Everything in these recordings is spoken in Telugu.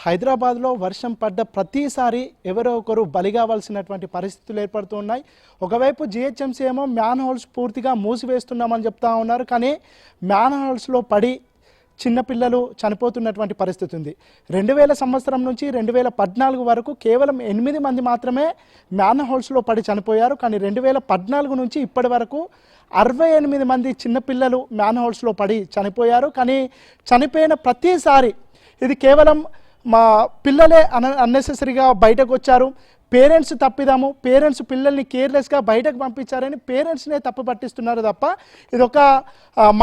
హైదరాబాద్లో వర్షం పడ్డ ప్రతిసారి ఎవరో ఒకరు బలి కావాల్సినటువంటి పరిస్థితులు ఏర్పడుతూ ఉన్నాయి. ఒకవైపు జిహెచ్ఎంసీ ఏమో మ్యాన్ హోల్స్ పూర్తిగా మూసివేస్తున్నామని చెప్తా ఉన్నారు. కానీ మ్యాన్ హోల్స్లో పడి చిన్నపిల్లలు చనిపోతున్నటువంటి పరిస్థితి ఉంది. 2000 సంవత్సరం నుంచి 2014 వరకు కేవలం 8 మంది మాత్రమే మ్యాన్ హోల్స్లో పడి చనిపోయారు. కానీ 2014 నుంచి ఇప్పటి వరకు 68 మంది చిన్నపిల్లలు మ్యాన్ హోల్స్లో పడి చనిపోయారు. కానీ చనిపోయిన ప్రతిసారి ఇది కేవలం మా పిల్లలే అన్నెసెసరీగా బయటకు వచ్చారు, పేరెంట్స్ తప్పిదాము, పేరెంట్స్ పిల్లల్ని కేర్లెస్గా బయటకు పంపించారని పేరెంట్స్నే తప్పు పట్టిస్తున్నారు తప్ప ఇది ఒక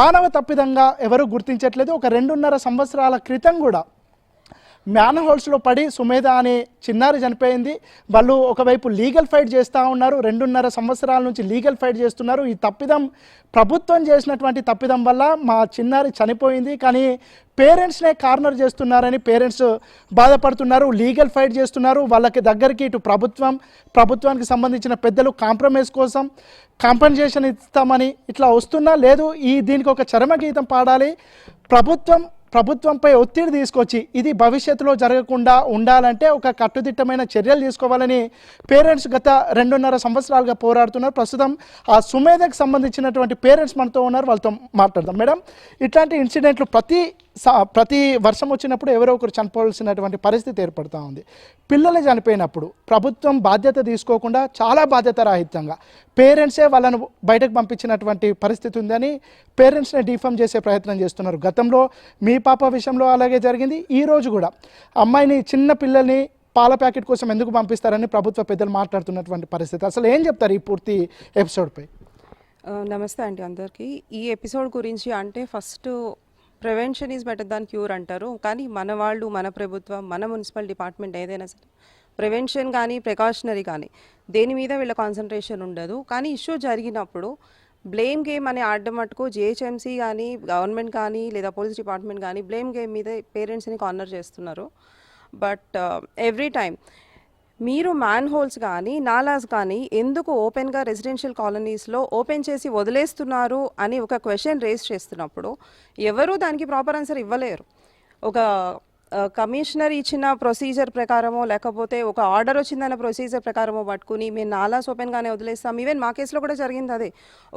మానవ తప్పిదంగా ఎవరు గుర్తించట్లేదు. ఒక 2.5 సంవత్సరాల క్రితం కూడా మ్యాన్ హోల్స్లో పడి సుమేధ అనే చిన్నారి చనిపోయింది. వాళ్ళు ఒకవైపు లీగల్ ఫైట్ చేస్తూ ఉన్నారు, 2.5 సంవత్సరాల నుంచి లీగల్ ఫైట్ చేస్తున్నారు. ఈ తప్పిదం ప్రభుత్వం చేసినటువంటి తప్పిదం వల్ల మా చిన్నారి చనిపోయింది, కానీ పేరెంట్స్నే కార్నర్ చేస్తున్నారని పేరెంట్స్ బాధపడుతున్నారు, లీగల్ ఫైట్ చేస్తున్నారు. వాళ్ళకి దగ్గరికి ఇటు ప్రభుత్వానికి సంబంధించిన పెద్దలు కాంప్రమైజ్ కోసం కాంపెన్సేషన్ ఇస్తామని ఇట్లా వస్తున్నా లేదు. దీనికి ఒక చరమగీతం పాడాలి. ప్రభుత్వంపై ఒత్తిడి తీసుకొచ్చి ఇది భవిష్యత్తులో జరగకుండా ఉండాలంటే ఒక కట్టుదిట్టమైన చర్యలు తీసుకోవాలని పేరెంట్స్ గత 2.5 సంవత్సరాలుగా పోరాడుతున్నారు. ప్రస్తుతం ఆ సుమేధకు సంబంధించినటువంటి పేరెంట్స్ మనతో ఉన్నారు, వాళ్ళతో మాట్లాడదాం. మేడం, ఇట్లాంటి ఇన్సిడెంట్లు ప్రతి వర్షం వచ్చినప్పుడు ఎవరో ఒకరు చనిపోవాల్సినటువంటి పరిస్థితి ఏర్పడుతూ ఉంది. పిల్లలు చనిపోయినప్పుడు ప్రభుత్వం బాధ్యత తీసుకోకుండా చాలా బాధ్యత రాహిత్యంగా పేరెంట్సే వాళ్ళను బయటకు పంపించినటువంటి పరిస్థితి ఉందని పేరెంట్స్ని డిఫామ్ చేసే ప్రయత్నం చేస్తున్నారు. గతంలో మీ పాప విషయంలో అలాగే జరిగింది. ఈరోజు కూడా అమ్మాయిని, చిన్న పిల్లల్ని పాల ప్యాకెట్ కోసం ఎందుకు పంపిస్తారని ప్రభుత్వ పెద్దలు మాట్లాడుతున్నటువంటి పరిస్థితి. అసలు ఏం చెప్తారు ఈ పూర్తి ఎపిసోడ్పై? నమస్తే అండి అందరికీ. ఈ ఎపిసోడ్ గురించి అంటే first prevention is better than cure అంటారు. కానీ మన వాళ్ళు, మన ప్రభుత్వం, మన మున్సిపల్ డిపార్ట్మెంట్ ఏదైనా సరే ప్రివెన్షన్ కానీ ప్రికాషనరీ కానీ దేని మీద వీళ్ళ కాన్సన్ట్రేషన్ ఉండదు. కానీ ఇష్యూ జరిగినప్పుడు బ్లేమ్ గేమ్ అనే ఆడడం మటుకు జిహెచ్ఎంసీ కానీ గవర్నమెంట్ కానీ లేదా పోలీస్ డిపార్ట్మెంట్ కానీ బ్లేమ్ గేమ్ మీద పేరెంట్స్ని కార్నర్ చేస్తున్నారు. బట్ ఎవ్రీ టైం మీరు మ్యాన్ హోల్స్ కానీ నాలాస్ కానీ ఎందుకు ఓపెన్గా రెసిడెన్షియల్ కాలనీస్లో ఓపెన్ చేసి వదిలేస్తున్నారు అని ఒక క్వశ్చన్ రేస్ చేస్తున్నప్పుడు ఎవరూ దానికి ప్రాపర్ ఆన్సర్ ఇవ్వలేరు. ఒక కమిషనర్ ఇచ్చిన ప్రొసీజర్ ప్రకారమో లేకపోతే ఒక ఆర్డర్ వచ్చిందన్న ప్రొసీజర్ ప్రకారమో పట్టుకుని మేము నాలాస్ ఓపెన్గానే వదిలేస్తాం. ఈవెన్ మా కేసులో కూడా జరిగింది అదే.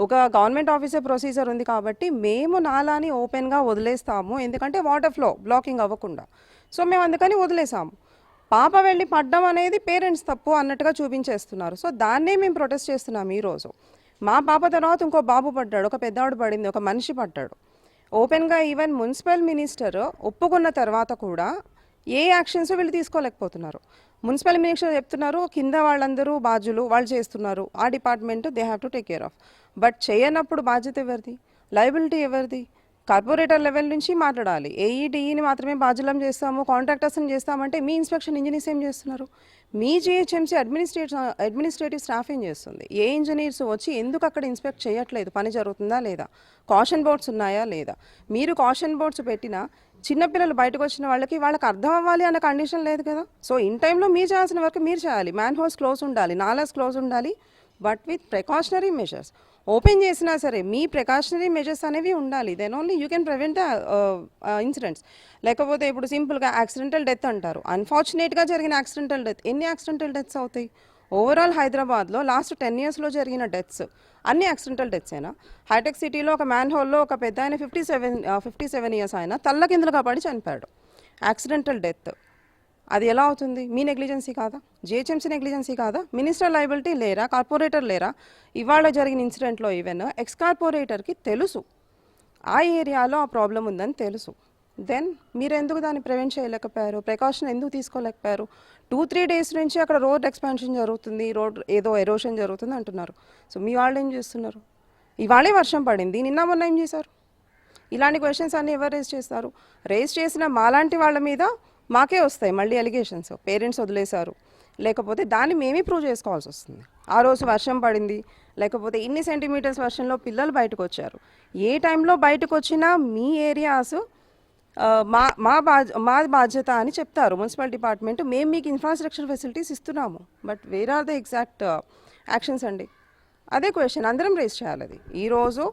ఒక గవర్నమెంట్ ఆఫీసర్ ప్రొసీజర్ ఉంది కాబట్టి మేము నాలాని ఓపెన్గా వదిలేస్తాము, ఎందుకంటే వాటర్ ఫ్లో బ్లాకింగ్ అవ్వకుండా. సో మేము అందుకని వదిలేసాము. పాప వెళ్ళి పడ్డం అనేది పేరెంట్స్ తప్పు అన్నట్టుగా చూపించేస్తున్నారు. సో దాన్నే మేము ప్రొటెస్ట్ చేస్తున్నాం ఈరోజు. మా పాప తర్వాత ఇంకో బాబు పడ్డాడు, ఒక పెద్దవాడు పడింది, ఒక మనిషి పడ్డాడు. ఓపెన్గా ఈవెన్ మున్సిపల్ మినిస్టర్ ఒప్పుకున్న తర్వాత కూడా ఏ యాక్షన్స్ వీళ్ళు తీసుకోలేకపోతున్నారు. మున్సిపల్ మినిస్టర్ చెప్తున్నారు కింద వాళ్ళందరూ బాధ్యులు, వాళ్ళు చేస్తున్నారు, ఆ department they have to take care of. But చేయనప్పుడు బాధ్యత ఎవరిది, లయబిలిటీ ఎవరిది? కార్పొరేటర్ లెవెల్ నుంచి మాట్లాడాలి. ఏఈడిఈని మాత్రమే బాధ్యులం చేస్తాము, కాంట్రాక్టర్స్ని చేస్తామంటే మీ ఇన్స్పెక్షన్ ఇంజనీర్స్ ఏం చేస్తున్నారు? మీ జిహెచ్ఎంసీ అడ్మినిస్ట్రేటివ్ స్టాఫ్ ఏం చేస్తుంది? ఏ ఇంజనీర్స్ వచ్చి ఎందుకు అక్కడ ఇన్స్పెక్ట్ చేయట్లేదు? పని జరుగుతుందా లేదా? కాషన్ బోర్డ్స్ ఉన్నాయా లేదా? మీరు కాషన్ బోర్డ్స్ పెట్టినా చిన్నపిల్లలు బయటకు వచ్చిన వాళ్ళకి అర్థం అవ్వాలి అన్న కండిషన్ లేదు కదా. సో ఇన్ టైంలో మీరు చేయాల్సిన వర్క్ మీరు చేయాలి. మ్యాన్ హోల్స్ క్లోజ్ ఉండాలి, నాలాస్ క్లోజ్ ఉండాలి, but with precautionary measures. Open చేసినా సరే మీ ప్రికాషనరీ మెజర్స్ అనేవి ఉండాలి. Then only you can prevent the incidents. లేకపోతే ఇప్పుడు సింపుల్గా యాక్సిడెంటల్ డెత్ అంటారు. అన్ఫార్చునేట్గా జరిగిన యాక్సిడెంటల్ డెత్ ఎన్ని యాక్సిడెంటల్ డెత్స్ అవుతాయి? ఓవరాల్ హైదరాబాద్లో లాస్ట్ 10 yearsలో జరిగిన డెత్స్ అన్ని యాక్సిడెంటల్ డెత్సేనా? హైటెక్ సిటీలో ఒక మ్యాన్ హోల్లో ఒక పెద్ద ఆయన 57 years ఆయన తల్ల కిందలుగా పడి చనిపోయాడు. యాక్సిడెంటల్ డెత్ అది ఎలా అవుతుంది? మీ నెగ్లిజెన్సీ కాదా? జిహెచ్ఎంసీ నెగ్లిజెన్సీ కాదా? మినిస్టర్ లయబిలిటీ లేరా? కార్పొరేటర్ లేరా? ఇవాళ జరిగిన ఇన్సిడెంట్లో ఈవెన్ ఎక్స్ కార్పొరేటర్కి తెలుసు ఆ ఏరియాలో ఆ ప్రాబ్లం ఉందని తెలుసు. దెన్ మీరు ఎందుకు దాన్ని ప్రివెంట్ చేయలేకపోయారు? ప్రికాషన్ ఎందుకు తీసుకోలేకపోయారు? 2-3 days నుంచి అక్కడ రోడ్ ఎక్స్పాన్షన్ జరుగుతుంది, రోడ్ ఏదో ఎరోషన్ జరుగుతుంది అంటున్నారు. సో మీ వాళ్ళు ఏం చేస్తున్నారు? ఇవాళే వర్షం పడింది, నిన్న మొన్న ఏం చేశారు? ఇలాంటి క్వశ్చన్స్ అన్నీ ఎవరు రేస్ చేస్తారు? రేస్ చేసిన మాలాంటి వాళ్ళ మీద మాకే వస్తాయి మళ్ళీ ఎలిగేషన్స్. పేరెంట్స్ వదిలేశారు, లేకపోతే దాన్ని మేమే ప్రూవ్ చేసుకోవాల్సి వస్తుంది. ఆ రోజు వర్షం పడింది, లేకపోతే ఇన్ని సెంటీమీటర్స్ వర్షంలో పిల్లలు బయటకు వచ్చారు. ఏ టైంలో బయటకు వచ్చినా మీ ఏరియాస్ మా బాధ్యత అని చెప్తారు మున్సిపల్ డిపార్ట్మెంట్. మేము మీకు ఇన్ఫ్రాస్ట్రక్చర్ ఫెసిలిటీస్ ఇస్తున్నాము, but where are the exact actions అండి? అదే క్వశ్చన్ అందరం రేస్ చేయాలి. అది ఈరోజు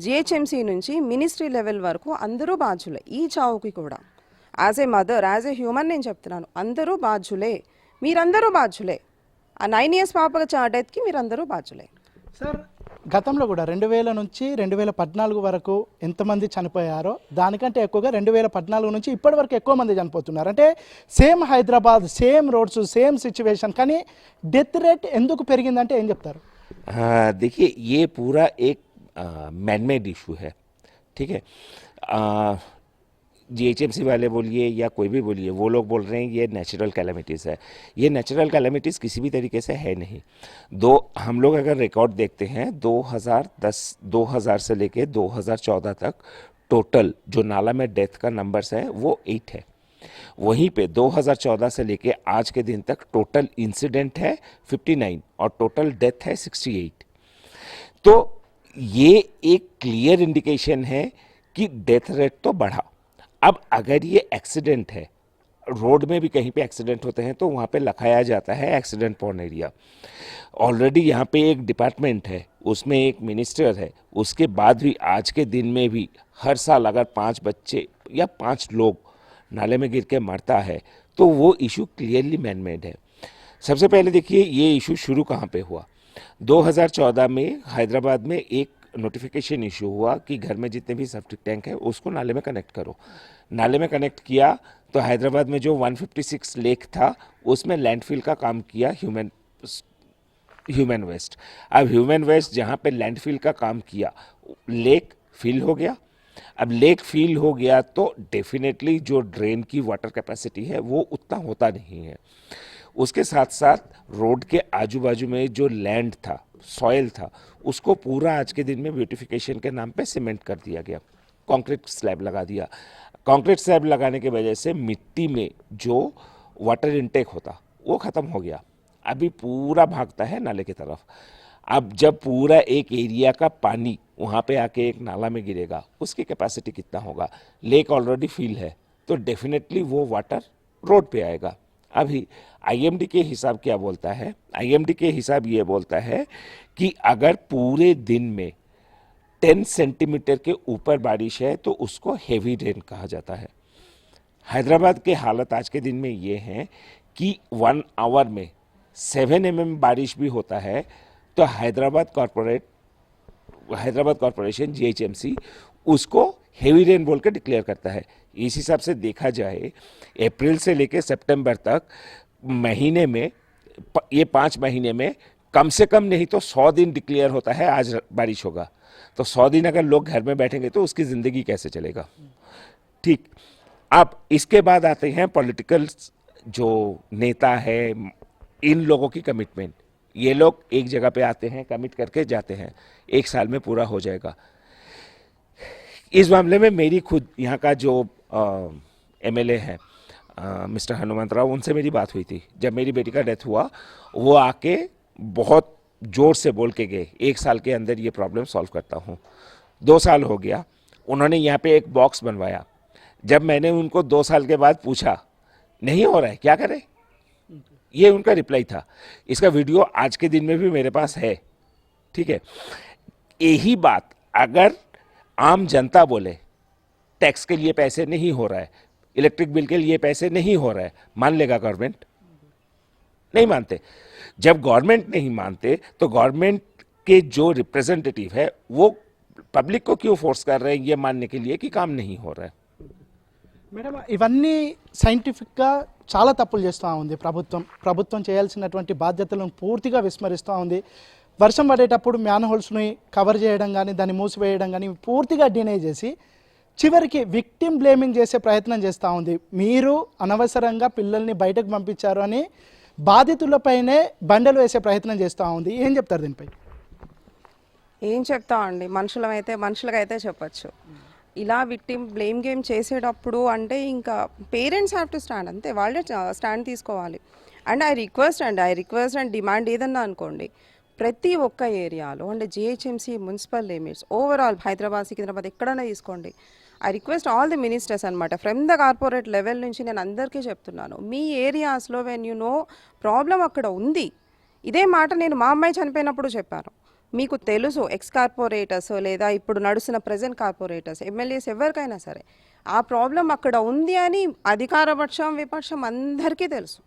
జిహెచ్ఎంసీ నుంచి మినిస్ట్రీ లెవెల్ వరకు అందరూ బాధ్యులే ఈ చావుకి కూడా. As a mother, as a human నేను చెప్తున్నాను, అందరూ బాధ్యులే, మీరందరూ బాధ్యులే. ఆ 9 years పాప డెత్కి మీరందరూ బాధ్యులే. సార్ గతంలో కూడా 2000 నుంచి 2014 వరకు ఎంతమంది చనిపోయారో దానికంటే ఎక్కువగా 2014 నుంచి ఇప్పటి వరకు ఎక్కువ మంది చనిపోతున్నారు. అంటే same Hyderabad, same roads, same situation, కానీ డెత్ రేట్ ఎందుకు పెరిగిందంటే ఏం చెప్తారు? देखिए ये पूरा एक मैन मेड इशू है, ठीक है. जीएचएमसी वाले बोलिए या कोई भी बोलिए, वो लोग बोल रहे हैं ये नेचुरल कैलेमिटीज़ है. ये नेचुरल कैलेमिटीज़ किसी भी तरीके से है नहीं. हम लोग अगर रिकॉर्ड देखते हैं 2000 से लेके 2014 तक टोटल जो नाला में डेथ का नंबर्स है वो 8 है. वहीं पे 2014 से लेके आज के दिन तक टोटल इंसिडेंट है 59 और टोटल डेथ है 68. तो ये एक क्लियर इंडिकेशन है कि डेथ रेट तो बढ़ा. अब अगर ये एक्सीडेंट है, रोड में भी कहीं पे एक्सीडेंट होते हैं तो वहाँ पे लिखाया जाता है एक्सीडेंट पॉन एरिया. ऑलरेडी यहाँ पे एक डिपार्टमेंट है, उसमें एक मिनिस्टर है, उसके बाद भी आज के दिन में भी हर साल अगर 5 बच्चे या 5 लोग नाले में गिर के मरता है तो वो इशू क्लियरली मैन मेड है. सबसे पहले देखिए ये इशू शुरू कहाँ पे हुआ. 2014 में हैदराबाद में एक नोटिफिकेशन इशू हुआ कि घर में जितने भी सेप्टिक टैंक है उसको नाले में कनेक्ट करो. नाले में कनेक्ट किया तो हैदराबाद में जो 156 लेक था उसमें लैंडफिल का काम किया ह्यूमन वेस्ट. अब ह्यूमन वेस्ट जहाँ पे लैंडफिल का काम किया, लेक फिल हो गया. अब लेक फिल हो गया तो डेफिनेटली जो ड्रेन की वाटर कैपेसिटी है वो उतना होता नहीं है. उसके साथ साथ रोड के आजू बाजू में जो लैंड था, सॉइल था, उसको पूरा आज के दिन में ब्यूटिफिकेशन के नाम पे सीमेंट कर दिया गया, कंक्रीट स्लैब लगा दिया. कंक्रीट स्लैब लगाने की वजह से मिट्टी में जो वाटर इनटेक होता वो ख़त्म हो गया. अभी पूरा भागता है नाले की तरफ. अब जब पूरा एक एरिया का पानी वहाँ पे आके एक नाला में गिरेगा, उसकी कैपेसिटी कितना होगा. लेक ऑलरेडी फिल है तो डेफिनेटली वो वाटर रोड पे आएगा. अभी आईएमडी के हिसाब क्या बोलता है, आईएमडी के हिसाब ये बोलता है कि अगर पूरे दिन में 10 सेंटीमीटर के ऊपर बारिश है तो उसको हेवी रेन कहा जाता है. हैदराबाद के हालत आज के दिन में ये हैं कि 1 आवर में 7 mm बारिश भी होता है तो हैदराबाद कॉरपोरेशन जीएचएमसी उसको हेवी रेन बोल के डिक्लेयर करता है. इस हिसाब से देखा जाए अप्रैल से लेकर सितंबर तक महीने में, ये 5 महीने में कम से कम नहीं तो 100 दिन डिक्लेयर होता है आज बारिश होगा. तो 100 दिन अगर लोग घर में बैठेंगे तो उसकी ज़िंदगी कैसे चलेगा. ठीक. अब इसके बाद आते हैं पॉलिटिकल जो नेता है, इन लोगों की कमिटमेंट. ये लोग एक जगह पे आते हैं, कमिट करके जाते हैं, 1 साल में पूरा हो जाएगा. इस मामले में मेरी खुद यहाँ का जो एमएलए है मिस्टर हनुमंत राव, उनसे मेरी बात हुई थी. जब मेरी बेटी का डेथ हुआ वो आके बहुत ज़ोर से बोल के गए 1 साल के अंदर ये प्रॉब्लम सॉल्व करता हूँ. 2 साल हो गया, उन्होंने यहाँ पे एक बॉक्स बनवाया. जब मैंने उनको 2 साल के बाद पूछा नहीं हो रहा है क्या करें, ये उनका रिप्लाई था. इसका वीडियो आज के दिन में भी मेरे पास है. ठीक है. यही बात अगर आम जनता बोले टैक्स के लिए पैसे नहीं हो रहा है, इलेक्ट्रिक बिल के लिए पैसे नहीं हो रहा है, मान लेगा गवर्नमेंट? नहीं मानते. जब गवर्नमेंट नहीं मानते तो गवर्नमेंट के जो रिप्रेजेंटेटिव है वो पब्लिक को क्यों फोर्स कर रहे हैं ये मानने के लिए कि काम नहीं हो रहा है. మేడం ఇవన్నీ సైంటిఫిక్గా చాలా తప్పులు చేస్తూ ఉంది ప్రభుత్వం చేయాల్సినటువంటి బాధ్యతలను పూర్తిగా విస్మరిస్తూ ఉంది. వర్షం పడేటప్పుడు మ్యాన్ హోల్స్ని కవర్ చేయడం కానీ దాన్ని మూసివేయడం కానీ పూర్తిగా డినై చేసి చివరికి విక్టిమ్ బ్లేమింగ్ చేసే ప్రయత్నం చేస్తూ ఉంది. మీరు అనవసరంగా పిల్లల్ని బయటకు పంపించారు అని బాధితులపైనే బండలు వేసే ప్రయత్నం చేస్తూ ఉంది. ఏం చెప్తారు దీనిపై? ఏం చెప్తామండి, మనుషులకైతే చెప్పచ్చు. ఇలా విక్టిమ్ బ్లేమ్ గేమ్ చేసేటప్పుడు అంటే ఇంకా పేరెంట్స్ హ్యావ్ టు స్టాండ్, అంతే, వాళ్ళే స్టాండ్ తీసుకోవాలి. And I request and demand ఏదన్నా అనుకోండి, ప్రతి ఒక్క ఏరియాలో అంటే GHMC, municipal limits, overall Hyderabad, Secunderabad ఎక్కడైనా తీసుకోండి, I request all the ministers అనమాట, ఫ్రమ్ ద కార్పొరేట్ లెవెల్ నుంచి నేను అందరికీ చెప్తున్నాను, మీ ఏరియాస్లో వెన్ యూ నో ప్రాబ్లం అక్కడ ఉంది. ఇదే మాట నేను మా అమ్మాయి చనిపోయినప్పుడు చెప్పాను. మీకు తెలుసు ఎక్స్ కార్పొరేటర్స్ లేదా ఇప్పుడు నడుస్తున్న ప్రజెంట్ కార్పొరేటర్స్, ఎమ్మెల్యేస్ ఎవరికైనా సరే ఆ ప్రాబ్లం అక్కడ ఉంది అని అధికారపక్షం విపక్షం అందరికీ తెలుసు.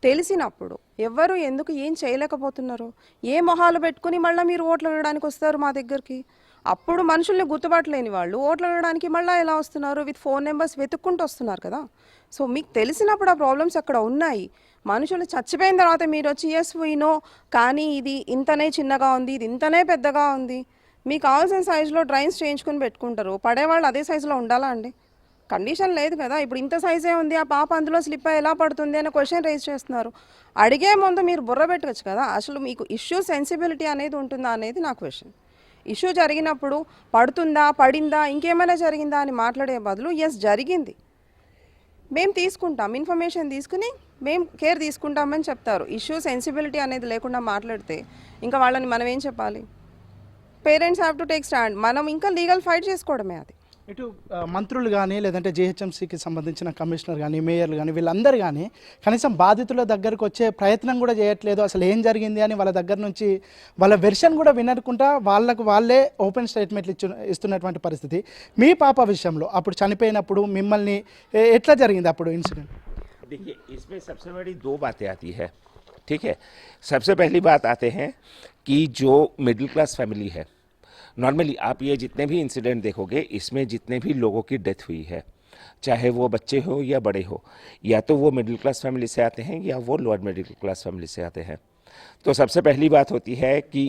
తెలిసినప్పుడు ఎవరు ఎందుకు ఏం చేయలేకపోతున్నారు? ఏ మొహాలు పెట్టుకుని మళ్ళీ మీరు ఓట్లు అడగడానికి వస్తారు మా దగ్గరికి? అప్పుడు మనుషుల్ని గుర్తుపట్టలేని వాళ్ళు ఓట్లు అడగడానికి మళ్ళీ ఎలా వస్తున్నారు? విత్ ఫోన్ నెంబర్స్ వెతుక్కుంటూ వస్తున్నారు కదా. సో మీకు తెలిసినప్పుడు ఆ ప్రాబ్లమ్స్ అక్కడ ఉన్నాయి. మనుషులు చచ్చిపోయిన తర్వాత మీరు వచ్చి ఎస్ వీ నో, కానీ ఇది ఇంతనే చిన్నగా ఉంది, ఇది ఇంతనే పెద్దగా ఉంది, మీకు కావాల్సిన సైజులో డ్రైన్స్ చేయించుకుని పెట్టుకుంటారు. పడేవాళ్ళు అదే సైజులో ఉండాలా అండి? కండిషన్ లేదు కదా. ఇప్పుడు ఇంత సైజే ఉంది, ఆ పాప అందులో స్లిప్ అయ్యి ఎలా పడుతుంది అనే క్వశ్చన్ రైజ్ చేస్తున్నారు. అడిగే ముందు మీరు బుర్ర పెట్టవచ్చు కదా. అసలు మీకు ఇష్యూ సెన్సిబిలిటీ అనేది ఉంటుందా అనేది నా క్వశ్చన్. ఇష్యూ జరిగినప్పుడు పడుతుందా, పడిందా, ఇంకేమైనా జరిగిందా అని మాట్లాడే బదులు ఎస్ జరిగింది, మేము తీసుకుంటాం, ఇన్ఫర్మేషన్ తీసుకుని మేము కేర్ తీసుకుంటామని చెప్తారు. ఇష్యూ సెన్సిబిలిటీ అనేది లేకుండా మాట్లాడితే ఇంకా వాళ్ళని మనం ఏం చెప్పాలి? Parents have to take stand. మనం ఇంకా లీగల్ ఫైట్ చేసుకోవడమే అది. ఇటు మంత్రులు కానీ లేదంటే జిహెచ్ఎంసీకి సంబంధించిన కమిషనర్ కానీ మేయర్లు కానీ వీళ్ళందరూ కానీ కనీసం బాధితుల దగ్గరకు వచ్చే ప్రయత్నం కూడా చేయట్లేదు. అసలు ఏం జరిగింది అని వాళ్ళ దగ్గర నుంచి వాళ్ళ వెర్షన్ కూడా వినకుండా వాళ్ళే ఓపెన్ స్టేట్మెంట్లు ఇస్తున్నటువంటి పరిస్థితి. మీ పాప విషయంలో అప్పుడు చనిపోయినప్పుడు మిమ్మల్ని ఎట్లా జరిగింది అప్పుడు ఇన్సిడెంట్? देखिए, इसमें सबसे बड़ी दो बातें आती है, ठीक है। सबसे पहली बात आते हैं कि जो मिडिल क्लास फैमिली है, नॉर्मली आप ये जितने भी इंसिडेंट देखोगे इसमें जितने भी लोगों की डेथ हुई है, चाहे वो बच्चे हो या बड़े हो, या तो वो मिडिल क्लास फैमिली से आते हैं या वो लोअर मिडिल क्लास फैमिली से आते हैं। तो सबसे पहली बात होती है कि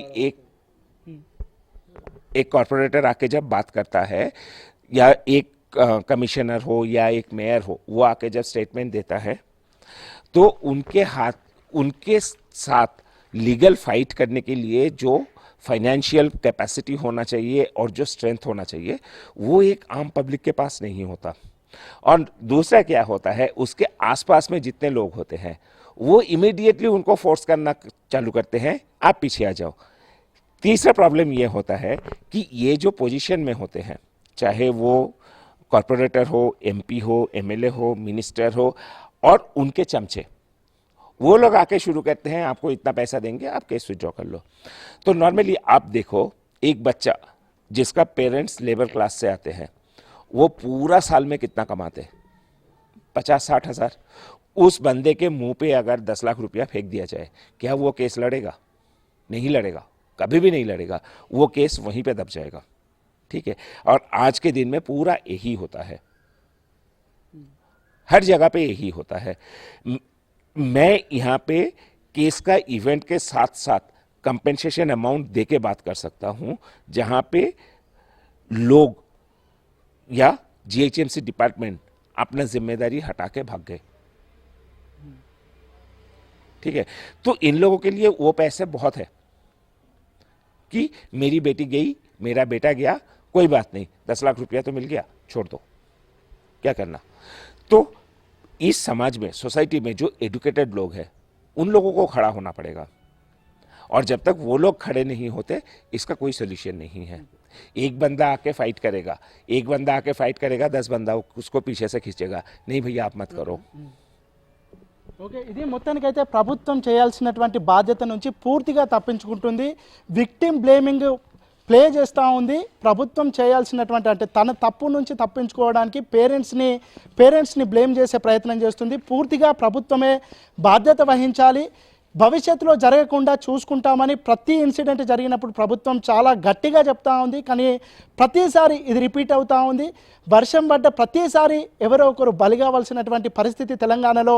एक कॉरपोरेटर आके जब बात करता है या एक कमिश्नर हो या एक मेयर हो, वो आके जब स्टेटमेंट देता है तो उनके साथ लीगल फाइट करने के लिए जो फाइनेंशियल कैपेसिटी होना चाहिए और जो स्ट्रेंथ होना चाहिए वो एक आम पब्लिक के पास नहीं होता। और दूसरा क्या होता है, उसके आसपास में जितने लोग होते हैं वो इमीडिएटली उनको फोर्स करना चालू करते हैं, आप पीछे आ जाओ। तीसरा प्रॉब्लम ये होता है कि ये जो पोजीशन में होते हैं, चाहे वो कॉरपोरेटर हो, एमपी हो, एमएलए हो, मिनिस्टर हो, और उनके चमचे, वो लोग आके शुरू करते हैं आपको इतना पैसा देंगे, आप केस विड्रॉ कर लो। तो नॉर्मली आप देखो, एक बच्चा जिसका पेरेंट्स लेबर क्लास से आते हैं वो पूरा साल में कितना कमाते हैं? 50-60 हज़ार। उस बंदे के मुंह पे अगर 10 लाख रुपया फेंक दिया जाए, क्या वो केस लड़ेगा? नहीं लड़ेगा, कभी भी नहीं लड़ेगा। वो केस वहीं पे दब जाएगा, ठीक है। और आज के दिन में पूरा यही होता है, हर जगह पे यही होता है। मैं यहाँ पे केस का इवेंट के साथ साथ कंपेंसेशन अमाउंट दे के बात कर सकता हूँ, जहाँ पे लोग या जीएचएमसी डिपार्टमेंट अपना जिम्मेदारी हटा के भाग गए, ठीक है। तो इन लोगों के लिए वो पैसे बहुत है कि मेरी बेटी गई, मेरा बेटा गया, कोई बात नहीं, 10 लाख रुपया तो मिल गया, छोड़ दो, क्या करना। तो इस समाज में, सोसाइटी में जो एजुकेटेड लोग हैं उन लोगों को खड़ा होना पड़ेगा, और जब तक वो लोग खड़े नहीं होते इसका कोई सोल्यूशन नहीं है। एक बंदा आके फाइट करेगा, 10 बंदा उसको पीछे से खींचेगा, नहीं भैया आप मत करो। ఓకే, ఇది మొత్తానికైతే ప్రభుత్వం చేయాల్సినటువంటి బాధ్యత నుంచి పూర్తిగా తప్పించుకుంటుంది. విక్టిమ్ బ్లేమింగ్ ప్లే చేస్తూ ఉంది. ప్రభుత్వం చేయాల్సినటువంటి అంటే తన తప్పు నుంచి తప్పించుకోవడానికి పేరెంట్స్ని బ్లేమ్ చేసే ప్రయత్నం చేస్తుంది. పూర్తిగా ప్రభుత్వమే బాధ్యత వహించాలి. భవిష్యత్తులో జరగకుండా చూసుకుంటామని ప్రతి ఇన్సిడెంట్ జరిగినప్పుడు ప్రభుత్వం చాలా గట్టిగా చెప్తా ఉంది. కానీ ప్రతిసారి ఇది రిపీట్ అవుతూ ఉంది. వర్షం పడ్డ ప్రతిసారి ఎవరో ఒకరు బలి కావాల్సినటువంటి పరిస్థితి తెలంగాణలో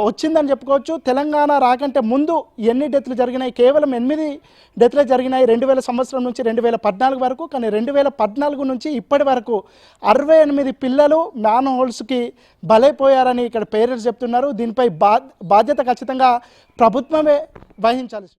వచ్చిందని చెప్పుకోవచ్చు. తెలంగాణ రాకంటే ముందు ఎన్ని డెత్లు జరిగినాయి? కేవలం 8 డెత్లు జరిగినాయి 2000 సంవత్సరం నుంచి 2014 వరకు. కానీ 2014 నుంచి ఇప్పటి వరకు 68 పిల్లలు మ్యాన్ హోల్స్కి బలైపోయారని ఇక్కడ పేరెంట్స్ చెప్తున్నారు. దీనిపై బాధ్యత ఖచ్చితంగా ప్రభుత్వమే వహించాలి.